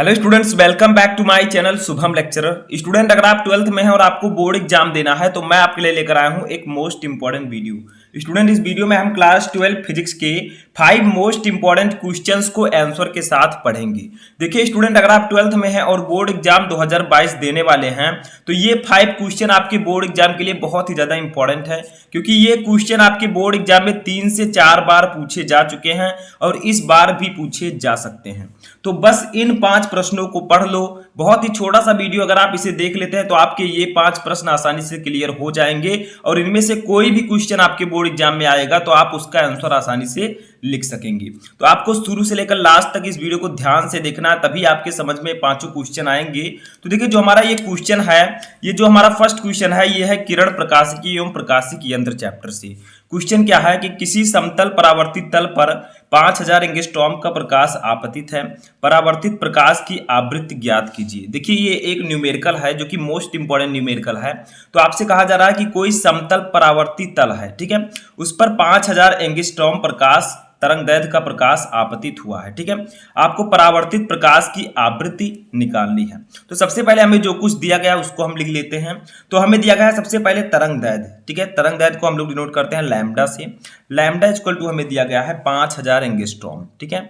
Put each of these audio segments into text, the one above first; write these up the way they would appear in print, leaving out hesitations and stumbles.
Hello students, welcome back to my channel Shubham lecturer. Student, अगर आप 12th में हैं और आपको बोर्ड एग्जाम देना है तो मैं आपके लिए लेकर आया हूं एक मोस्ट इंपॉर्टेंट वीडियो। स्टूडेंट, इस वीडियो में हम क्लास 12 फिजिक्स के 5 मोस्ट इंपॉर्टेंट क्वेश्चंस को आंसर के साथ पढ़ेंगे। देखिए स्टूडेंट, अगर आप 12th में हैं और बोर्ड एग्जाम 2022 देने वाले हैं तो ये 5 क्वेश्चन आपके बोर्ड एग्जाम के लिए बहुत ही ज्यादा इंपॉर्टेंट है, क्योंकि ये क्वेश्चन आपके बोर्ड एग्जाम में 3 से 4 बार पूछे जा चुके हैं और इस बार भी पूछे जा सकते हैं। तो बस इन 5 प्रश्नों को पढ़ लो। बहुत ही छोटा सा वीडियो, अगर आप इसे देख लेते हैं तो आपके ये 5 प्रश्न आसानी से क्लियर हो जाएंगे और इनमें से कोई भी क्वेश्चन आपके बोर्ड एग्जाम में आएगा तो आप उसका आंसर आसानी से लिख सकेंगे। तो आपको शुरू से लेकर लास्ट तक इस वीडियो को ध्यान से देखना है, तभी आपके समझ में 5 क्वेश्चन आएंगे। तो देखिए, जो हमारा ये क्वेश्चन है, ये जो हमारा फर्स्ट क्वेश्चन है, ये है किरण प्रकाशिकी एवं प्रकाशिकी यंत्र चैप्टर से। क्वेश्चन क्या है कि किसी समतल परावर्तित तल पर 5000 एंगस्ट्रॉम का प्रकाश आपतित है, परावर्तित प्रकाश की आवृत्ति ज्ञात कीजिए। देखिए, ये एक न्यूमेरिकल है जो कि मोस्ट इंपॉर्टेंट न्यूमेरिकल है। तो आपसे कहा जा रहा है कि कोई समतल परावर्तित तल है, ठीक है, उस पर 5000 एंगस्ट्रॉम प्रकाश तरंगदैर्घ्य का प्रकाश आपतित हुआ है, ठीक है। आपको परावर्तित प्रकाश की आवृत्ति निकालनी है। तो सबसे पहले हमें जो कुछ दिया गया है उसको हम लिख लेते हैं। तो हमें दिया गया है सबसे पहले तरंगदैर्घ्य, ठीक है। तरंगदैर्घ्य को हम लोग डिनोट करते हैं लैम्डा से। लैम्डा इक्वल टू हमें दिया गया है 5000 एंगस्ट्रॉम, ठीक है,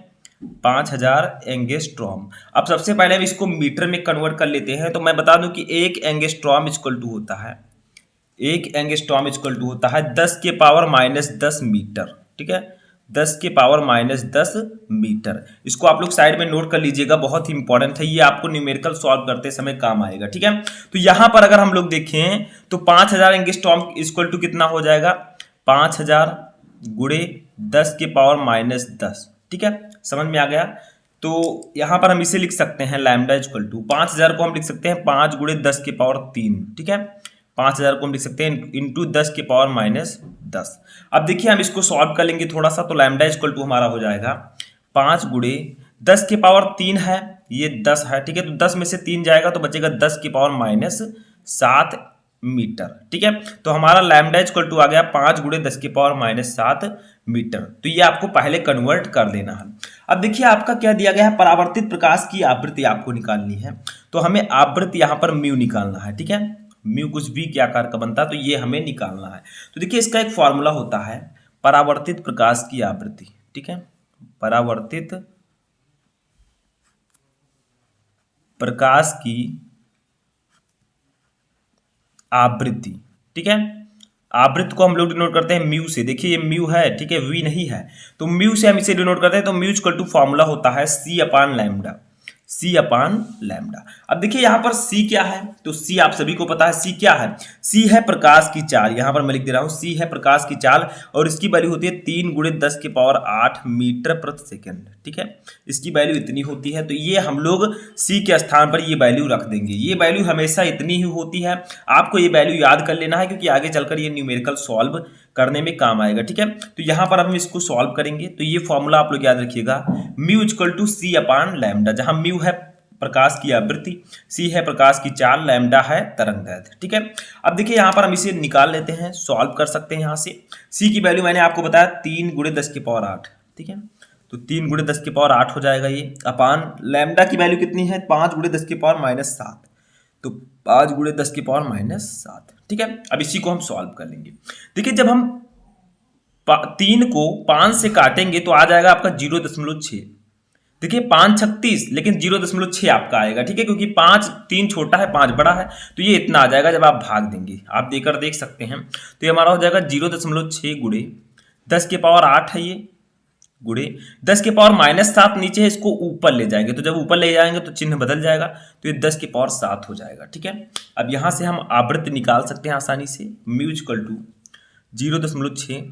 5000 एंगस्ट्रॉम। अब सबसे पहले हम इसको मीटर में कन्वर्ट कर लेते हैं। तो मैं बता दूं कि 1 एंगस्ट्रॉम इक्वल टू होता है 1 एंगस्ट्रॉम इक्वल टू होता है 10 के पावर -10 मीटर, ठीक है, 10 के पावर -10 मीटर। इसको आप लोग साइड में नोट कर लीजिएगा, बहुत ही इंपॉर्टेंट है, ये आपको न्यूमेरिकल सॉल्व करते समय काम आएगा, ठीक है। तो यहां पर अगर हम लोग देखें तो 5000 एंगस्ट्रॉम इक्वल टू कितना हो जाएगा, 5000 गुणे 10 के पावर -10, ठीक है, समझ में आ गया। तो यहां पर हम इसे लिख सकते हैं लैम्डा इक्वल टू 5000 को हम लिख सकते हैं 5 गुणे 10 के पावर 3, ठीक है। 5000 को हम लिख सकते हैं इंटू 10 के पावर -10। अब देखिए, हम इसको सॉल्व कर लेंगे थोड़ा सा। तो लैम्डा इक्वल टू हमारा हो जाएगा 5 गुणे 10 के पावर 3 है, ये 10 है, ठीक है। तो 10 में से 3 जाएगा तो बचेगा 10 के पावर -7 मीटर, ठीक है। तो हमारा लैम्डा इक्वल टू आ गया 5 गुणे 10 के पावर -7 मीटर। तो ये आपको पहले कन्वर्ट कर देना है। अब देखिए, आपका क्या दिया गया है, परावर्तित प्रकाश की आवृत्ति आपको निकालनी है। तो हमें आवृत्ति यहाँ पर म्यू निकालना है, ठीक है। म्यू कुछ भी क्या आकार का बनता है, तो ये हमें निकालना है। तो देखिए, इसका एक फॉर्मूला होता है परावर्तित प्रकाश की आवृत्ति, ठीक है, परावर्तित प्रकाश की आवृत्ति, ठीक है। आवृत्ति को हम लोग डिनोट करते हैं म्यू से। देखिए, ये म्यू है, ठीक है, वी नहीं है। तो म्यू से हम इसे डिनोट करते हैं। तो म्यू इक्वल टू फॉर्मूला होता है सी अपान लैम्डा, सी अपान लैम्डा। अब देखिए, यहाँ पर सी क्या है, तो सी आप सभी को पता है। सी क्या है, सी है प्रकाश की चाल। यहाँ पर मैं लिख दे रहा हूँ, सी है प्रकाश की चाल और इसकी वैल्यू होती है 3 गुणे 10 के पावर 8 मीटर प्रति सेकंड, ठीक है। इसकी वैल्यू इतनी होती है। तो ये हम लोग सी के स्थान पर ये वैल्यू रख देंगे। ये वैल्यू हमेशा इतनी ही होती है। आपको ये वैल्यू याद कर लेना है, क्योंकि आगे चलकर ये न्यूमेरिकल सॉल्व करने में काम आएगा, ठीक है। तो यहाँ पर हम इसको सॉल्व करेंगे। तो ये फॉर्मूला आप लोग याद रखिएगा, mu equal to c upon lambda, जहां म्यू है प्रकाश की आवृत्ति, सी है प्रकाश की चाल, लैम्डा है तरंगदैर्घ्य, ठीक है। अब देखिए, यहाँ पर हम इसे निकाल लेते हैं, सॉल्व कर सकते हैं। यहाँ से सी की वैल्यू मैंने आपको बताया 3 गुणे 10 के पावर 8, ठीक है। तो 3 गुणे 10 के पावर 8 हो जाएगा ये, अपान लैम्डा की वैल्यू कितनी है, 5 गुणे 10 के पावर -7। तो 5 गुणे 10 के पावर -7, ठीक है। अब इसी को हम सॉल्व कर लेंगे। देखिए, जब हम 3 को 5 से काटेंगे तो आ जाएगा आपका 0.6। देखिए, 5 36, लेकिन 0.6 आपका आएगा, ठीक है, क्योंकि 5 3 छोटा है, 5 बड़ा है। तो ये इतना आ जाएगा जब आप भाग देंगे। आप देकर देख सकते हैं। तो ये हमारा हो जाएगा 0.6 गुणे 10 के पावर 8 है, ये गुणे 10 के पावर -7 नीचे है, इसको ऊपर ले जाएंगे। तो जब ऊपर ले जाएंगे तो चिन्ह बदल जाएगा, तो ये 10 के पावर 7 हो जाएगा, ठीक है। अब यहाँ से हम आवृत्ति निकाल सकते हैं आसानी से। म्यू इक्वल टू 0.6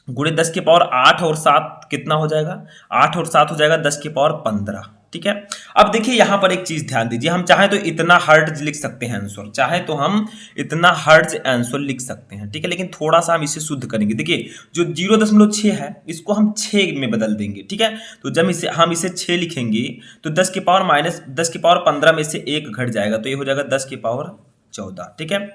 गुणे 10 के पावर 8 और 7 कितना हो जाएगा, 8 और 7 हो जाएगा 10 के पावर 15, ठीक है। अब देखिए, यहाँ पर एक चीज ध्यान दीजिए, हम चाहे तो इतना हर्ट्ज लिख सकते हैं आंसर, चाहे तो हम इतना हर्ट्ज आंसर लिख सकते हैं, ठीक है, लेकिन थोड़ा सा हम इसे शुद्ध करेंगे। देखिए, जो 0.6 है इसको हम 6 में बदल देंगे, ठीक है। तो जब हम इसे 6 लिखेंगे तो 10 के पावर 15 में से 1 घट जाएगा, तो ये हो जाएगा 10 के पावर 14, ठीक है,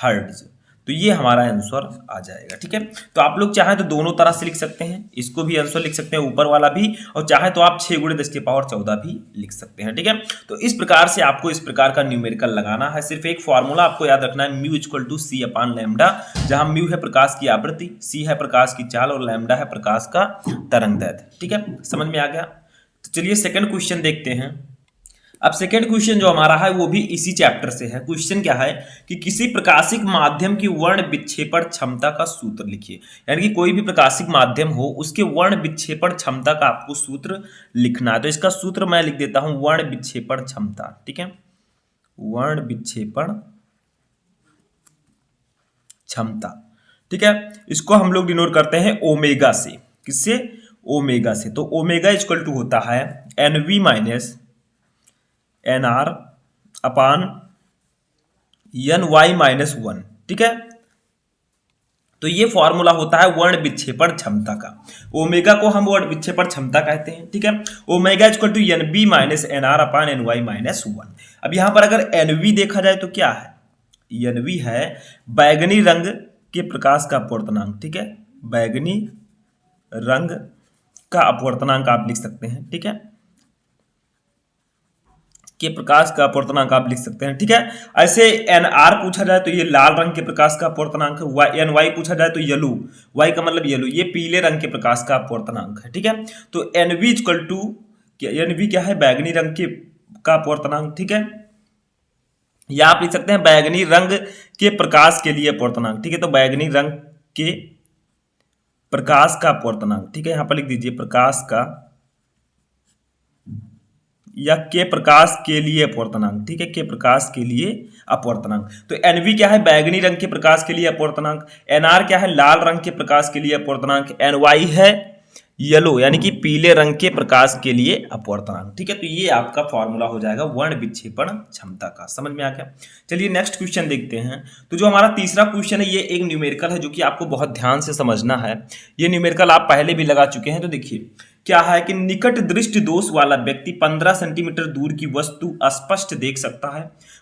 हर्ट्ज। तो ये हमारा आंसर आ जाएगा। ठीक है, तो आप लोग चाहें तो दोनों तरह से लिख सकते हैं, इसको भी आंसर लिख सकते हैं ऊपर वाला भी, और चाहे तो आप 6 × 10⁻14 भी लिख सकते हैं। ठीक है, तो इस प्रकार से आपको इस प्रकार का न्यूमेरिकल लगाना है। सिर्फ एक फॉर्मूला आपको याद रखना है, mu equal to c upon lambda, जहां म्यू है प्रकाश की आवृत्ति, सी है प्रकाश की चाल और लैम्डा है प्रकाश का तरंग दैर्ध्य। ठीक है, समझ में आ गया। तो चलिए सेकंड क्वेश्चन देखते हैं। अब सेकंड क्वेश्चन जो हमारा है वो भी इसी चैप्टर से है। क्वेश्चन क्या है कि किसी प्रकाशिक माध्यम की वर्ण विक्षेपण क्षमता का सूत्र लिखिए। यानी कि कोई भी प्रकाशिक माध्यम हो उसके वर्ण विक्षेपण क्षमता का आपको सूत्र लिखना है। तो इसका सूत्र मैं लिख देता हूं, वर्ण विक्षेपण क्षमता। ठीक है, वर्ण विक्षेपण क्षमता। ठीक है, इसको हम लोग डिनोट करते हैं ओमेगा से। किससे? ओमेगा से। तो ओमेगा इक्वल टू होता है NV minus NR upon NY minus 1। ठीक है, तो ये फॉर्मूला होता है वर्ण विक्षेपण क्षमता का। ओमेगा को हम वर्ण विक्षेपण क्षमता कहते हैं। ठीक है, omega equal to NB minus NR upon NY minus 1। अब यहां पर अगर NV देखा जाए तो क्या है? NV है बैगनी रंग के प्रकाश का अपवर्तनांक। ठीक है, बैगनी रंग का अपवर्तनांक आप लिख सकते हैं। ठीक है, के प्रकाश का अपवर्तनांक आप लिख सकते हैं। ठीक है, ऐसे NR पूछा जाए तो ये लाल रंग के प्रकाश का अपवर्तनांक है। NY पूछा जाए तो येलो, Y का मतलब येलो, ये पीले रंग के प्रकाश का अपवर्तनांक है। ठीक है, तो NV इक्वल टू, NV क्या है? बैगनी रंग के का अपवर्तनांक। ठीक है, या आप लिख सकते हैं बैगनी रंग के प्रकाश के लिए अपवर्तनांक। ठीक है, तो बैगनी रंग के प्रकाश का अपवर्तनांक। ठीक है, यहां पर लिख दीजिए प्रकाश का या के प्रकाश के लिए अपवर्तनांक। ठीक है, के प्रकाश के लिए अपवर्तनांक। तो NV क्या है? बैगनी रंग के प्रकाश के लिए अपवर्तनांक। NR क्या है? लाल रंग के प्रकाश के लिए अपवर्तनांक। NY है येलो यानी कि पीले रंग के प्रकाश के लिए अपवर्तनांक। ठीक है, तो ये आपका फॉर्मूला हो जाएगा वर्ण विक्षेपण क्षमता का। समझ में आ गया? चलिए नेक्स्ट क्वेश्चन देखते हैं। तो जो हमारा तीसरा क्वेश्चन है ये एक न्यूमेरिकल है जो कि आपको बहुत ध्यान से समझना है। ये न्यूमेरिकल आप पहले भी लगा चुके हैं। तो देखिए क्या है कि निकट दृष्टि दोष वाला व्यक्ति 15 सेंटीमीटर दूर की वस्तु स्पष्ट देख सकता है।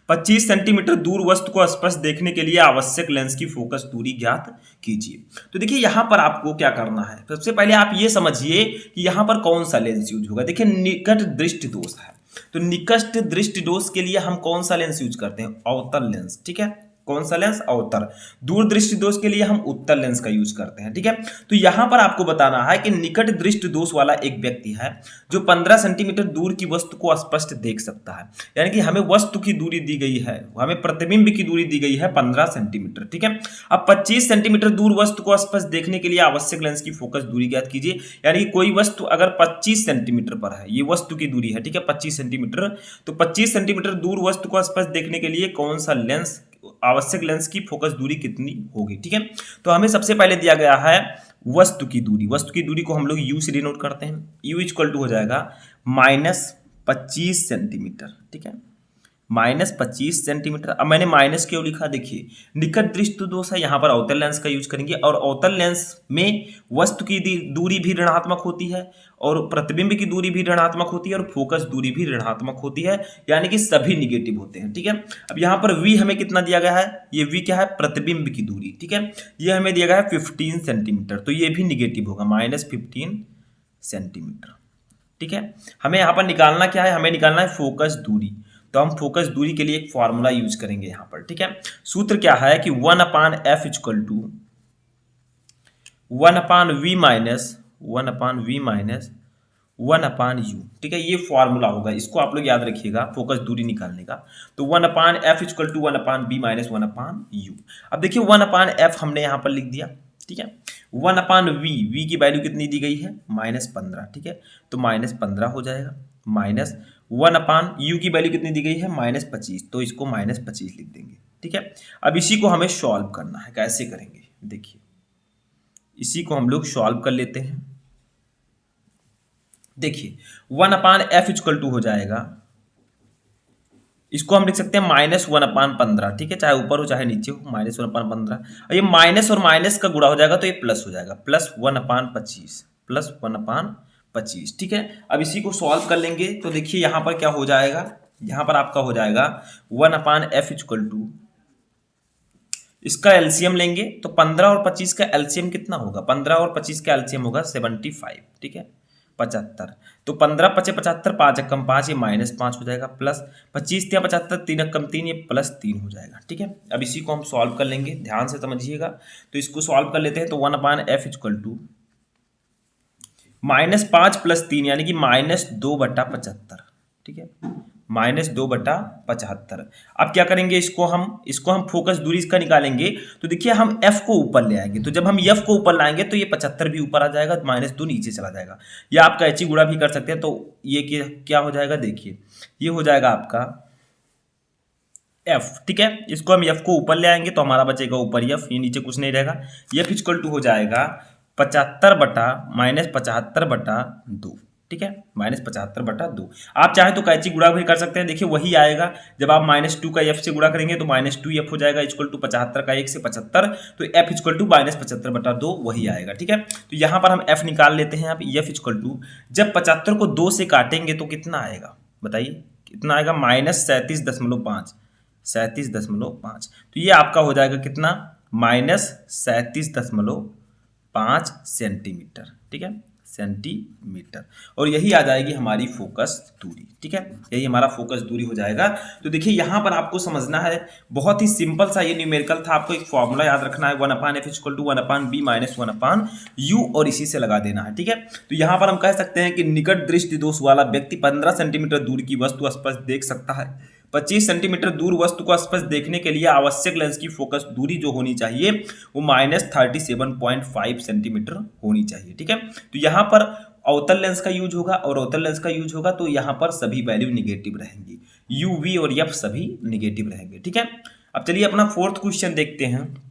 25 सेंटीमीटर दूर वस्तु को स्पष्ट देखने के लिए आवश्यक लेंस की फोकस दूरी ज्ञात कीजिए। तो देखिए यहां पर आपको क्या करना है, सबसे पहले आप ये समझिए कि यहां पर कौन सा लेंस यूज होगा। देखिए निकट दृष्टि दोष है, तो निकट दृष्टि दोष के लिए हम कौन सा लेंस यूज करते हैं? अवतल लेंस। ठीक है, कौन सा लेंस? अवतल। दूर दृष्टि दोष के लिए हम उत्तल लेंस का यूज करते हैं। ठीक है, तो यहां पर आपको बताना है कि निकट दृष्टि दोष वाला एक व्यक्ति है जो 15 सेंटीमीटर दूर की वस्तु को स्पष्ट देख सकता है। यानी कि हमें वस्तु की दूरी दी गई है, हमें प्रतिबिंब की दूरी दी गई है 15 सेंटीमीटर। ठीक है, अब 25 सेंटीमीटर दूर वस्तु को स्पष्ट देखने के लिए आवश्यक लेंस की फोकस दूरी ज्ञात कीजिए। यानी कि कोई वस्तु अगर 25 सेंटीमीटर पर है, ये वस्तु की दूरी है। ठीक है, 25 सेंटीमीटर, तो 25 सेंटीमीटर दूर वस्तु को स्पष्ट देखने के लिए कौन सा लेंस, आवश्यक लेंस की फोकस दूरी कितनी होगी। ठीक है, तो हमें सबसे पहले दिया गया है वस्तु की दूरी। वस्तु की दूरी को हम लोग U से डिनोट करते हैं। U इक्वल टू हो जाएगा -25 सेंटीमीटर। ठीक है, -25 सेंटीमीटर। अब मैंने माइनस क्यों लिखा? देखिए निकट दृष्टि दोष है, यहाँ पर अवतल लेंस का यूज करेंगे और अवतल लेंस में वस्तु की दूरी भी ऋणात्मक होती है और प्रतिबिंब की दूरी भी ऋणात्मक होती है और फोकस दूरी भी ऋणात्मक होती है, यानी कि सभी निगेटिव होते हैं। ठीक है, अब यहाँ पर V हमें कितना दिया गया है? ये V क्या है? प्रतिबिंब की दूरी। ठीक है, ये हमें दिया गया है 15 सेंटीमीटर, तो ये भी निगेटिव होगा, -15 सेंटीमीटर। ठीक है, हमें यहाँ पर निकालना क्या है? हमें निकालना है फोकस दूरी। तो हम फोकस दूरी के लिए एक फॉर्मूला यूज करेंगे यहाँ पर। ठीक है, सूत्र क्या है कि 1/f equal to 1/v minus 1/u। ठीक है, ये फॉर्मूला होगा, इसको आप लोग याद रखिएगा फोकस दूरी निकालने का। तो 1/f equal to 1/b minus 1/u। अब देखिए 1/f हमने यहाँ पर लिख दिया। ठीक है, 1/v की वैल्यू कितनी दी गई है? -15। ठीक है, तो -15 हो जाएगा, माइनस 1/u की वैल्यू कितनी दी गई है? -25, तो इसको -25 लिख देंगे। ठीक है, अब इसी को हमें सॉल्व करना है। कैसे करेंगे? देखिए इसी को हम लोग सॉल्व कर लेते हैं। देखिए 1/f इक्वल टू हो जाएगा, इसको हम लिख सकते हैं -1/15। ठीक है, चाहे ऊपर हो चाहे नीचे हो, -1/15। और ये माइनस और माइनस का गुणा हो जाएगा तो ये प्लस हो जाएगा, +1/25 +1/25। ठीक है, अब इसी को सॉल्व कर लेंगे तो देखिए यहाँ पर क्या हो जाएगा, यहाँ पर आपका हो जाएगा 1/f इक्वल टू इसका एलसीएम लेंगे तो 15 और 25 का एलसीएम कितना होगा, 15 और 25 का एलसीएम होगा 75, ठीक है 75। तो 15 पचे 75, 5 एकम 5, ये -5 हो जाएगा, प्लस 25 या 75, 3 एकम 3, ये +3 हो जाएगा, ठीक है। अब इसी को हम सॉल्व कर लेंगे, ध्यान से समझिएगा। तो इसको सॉल्व कर लेते हैं। तो 1/f इक्वल टू -5 + 3 यानी कि -2/75, ठीक है, -2/75। अब क्या करेंगे, इसको हम फोकस दूरी इसका निकालेंगे। तो देखिए हम f को ऊपर ले आएंगे, तो जब हम f को ऊपर लाएंगे तो ये 75 भी ऊपर आ जाएगा, -2 नीचे चला जाएगा। या आप कैची गुणा भी कर सकते हैं। तो ये क्या हो जाएगा, देखिए ये हो जाएगा आपका f, ठीक है। इसको हम f को ऊपर ले आएंगे तो हमारा बचेगा ऊपर f, ये नीचे कुछ नहीं रहेगा। f इक्वल टू हो जाएगा 75/-75/2, ठीक है, -75/2। आप चाहें तो कैची गुणा भी कर सकते हैं। देखिए वही आएगा, जब आप -2 का f से गुणा करेंगे तो -2f हो जाएगा इक्वल टू 75 का 1 से 75, तो f इक्वल टू -75/2 वही आएगा, ठीक है। तो यहाँ पर हम f निकाल लेते हैं। आप f इक्वल टू जब 75 को 2 से काटेंगे तो कितना आएगा, बताइए कितना आएगा, -37.5, 37.5। तो ये आपका हो जाएगा कितना, -37.5 सेंटीमीटर, ठीक है, सेंटीमीटर। और यही आ जाएगी हमारी फोकस दूरी, ठीक है, यही हमारा फोकस दूरी हो जाएगा। तो देखिए यहाँ पर आपको समझना है, बहुत ही सिंपल सा ये न्यूमेरिकल था। आपको एक फॉर्मूला याद रखना है, 1/f equal to 1/b minus 1/u, और इसी से लगा देना है, ठीक है। तो यहाँ पर हम कह सकते हैं कि निकट दृष्टि दोष वाला व्यक्ति 15 सेंटीमीटर दूर की वस्तु स्पष्ट देख सकता है। 25 सेंटीमीटर दूर वस्तु को स्पष्ट देखने के लिए आवश्यक लेंस की फोकस दूरी जो होनी चाहिए वो -37.5 सेंटीमीटर होनी चाहिए, ठीक है। तो यहाँ पर अवतल लेंस का यूज होगा, और अवतल लेंस का यूज होगा तो यहाँ पर सभी वैल्यू निगेटिव रहेंगी, u, v और f सभी निगेटिव रहेंगे, ठीक है। अब चलिए अपना फोर्थ क्वेश्चन देखते हैं।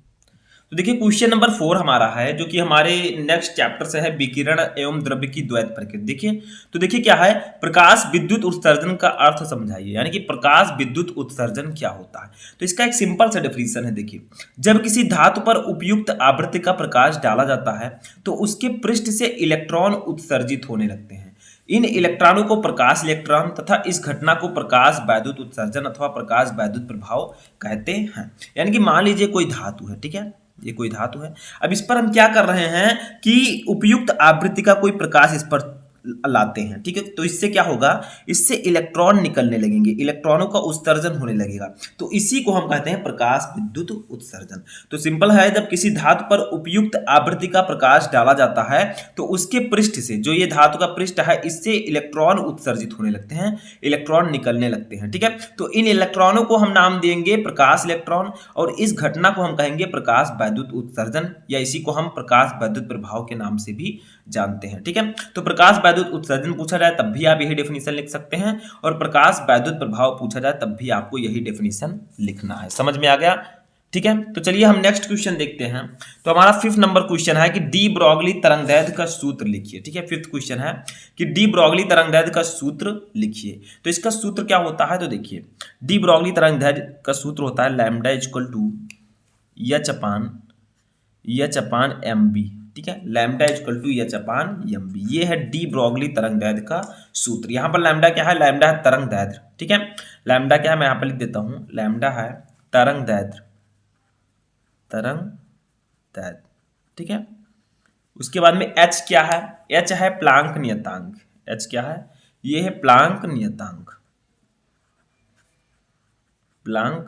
तो देखिए क्वेश्चन नंबर 4 हमारा है, जो कि हमारे नेक्स्ट चैप्टर से है, विकिरण एवं द्रव्य की द्वैत प्रकृति। देखिए तो देखिए क्या है, प्रकाश विद्युत उत्सर्जन का अर्थ समझाइए, यानी कि प्रकाश विद्युत उत्सर्जन क्या होता है। तो इसका एक सिंपल सा डेफिनेशन है। देखिए जब किसी धातु पर उपयुक्त आवृत्ति का प्रकाश डाला जाता है तो उसके पृष्ठ से इलेक्ट्रॉन उत्सर्जित होने लगते हैं। इन इलेक्ट्रॉनों को प्रकाश इलेक्ट्रॉन तथा इस घटना को प्रकाश वैद्युत उत्सर्जन अथवा प्रकाश वैद्युत प्रभाव कहते हैं। यानी कि मान लीजिए कोई धातु है, ठीक है, ये कोई धातु है। अब इस पर हम क्या कर रहे हैं कि उपयुक्त आवृत्ति का कोई प्रकाश इस पर लाते हैं, ठीक है। तो इससे क्या होगा, इससे इलेक्ट्रॉन निकलने लगेंगे, इलेक्ट्रॉनों का उत्सर्जन होने लगेगा। तो इसी को हम कहते हैं प्रकाश विद्युत उत्सर्जन। तो सिंपल है, जब किसी धातु पर उपयुक्त आवृत्ति का प्रकाश डाला जाता है तो उसके पृष्ठ से, जो ये धातु का पृष्ठ है, इससे इलेक्ट्रॉन उत्सर्जित होने लगते हैं, इलेक्ट्रॉन निकलने लगते हैं, ठीक है। तो इन इलेक्ट्रॉनों को हम नाम देंगे प्रकाश इलेक्ट्रॉन, और इस घटना को हम कहेंगे प्रकाश वैद्युत उत्सर्जन, या इसी को हम प्रकाश वैद्युत प्रभाव के नाम से भी जानते हैं, ठीक है। तो प्रकाश वैद्युत उत्सर्जन पूछा जाए तब भी आप यही डेफिनेशन लिख सकते हैं, और प्रकाश वैद्युत प्रभाव पूछा जाए तब भी आपको यही डेफिनेशन लिखना है। समझ में आ गया, ठीक है। तो चलिए हम नेक्स्ट क्वेश्चन देखते हैं। तो हमारा 5th नंबर क्वेश्चन है कि डी ब्रॉगली तरंगदैर्घ्य का सूत्र लिखिए, ठीक है। 5th क्वेश्चन है कि डी ब्रॉगली तरंगदैर्घ्य का सूत्र लिखिए। तो इसका सूत्र क्या होता है, तो देखिए डी ब्रॉगली तरंगदैर्घ्य का सूत्र होता है lambda equal to h upon m b, ठीक है, lambda equal to h upon m b. ये है डी ब्रॉगली तरंगदैर्घ्य का सूत्र। यहाँ पर लैम्डा क्या है, लैम्डा है तरंगदैर्घ्य, ठीक है। लैम्डा क्या है, मैं यहाँ पर लिख देता हूँ, लैम्डा है तरंगदैर्घ्य, ठीक है। उसके बाद में एच क्या है, एच है प्लांक नियतांक, एच क्या है, ये है प्लांक नियतांक, प्लांक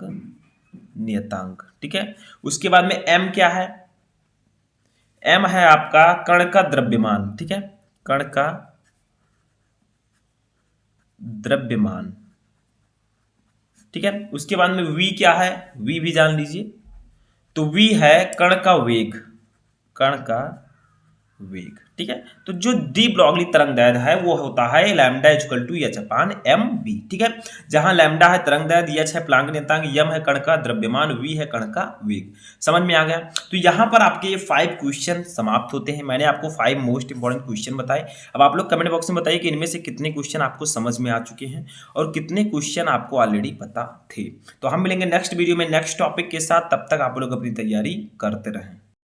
नियतांक, ठीक है। उसके बाद में एम क्या है, एम है आपका कण का द्रव्यमान, ठीक है, कण का द्रव्यमान, ठीक है। उसके बाद में वी क्या है, वी भी जान लीजिए, तो वी है कण का वेग, कण का वेग, ठीक है। तो जो डी ब्रॉगली तरंगदैर्घ्य है वो होता है lambda equal to h upon m b, ठीक है। जहां लैम्डा है तरंगदैर्घ्य, एच है प्लांक नियतांक, एम है कण का द्रव्यमान, वी है कण का वेग। समझ में आ गया। तो यहाँ पर आपके ये 5 क्वेश्चन समाप्त होते हैं। मैंने आपको 5 मोस्ट इंपॉर्टेंट क्वेश्चन बताए। अब आप लोग कमेंट बॉक्स में बताइए कि इनमें से कितने क्वेश्चन आपको समझ में आ चुके हैं और कितने क्वेश्चन आपको ऑलरेडी पता थे। तो हम मिलेंगे नेक्स्ट वीडियो में नेक्स्ट टॉपिक के साथ। तब तक आप लोग अपनी तैयारी करते रहें।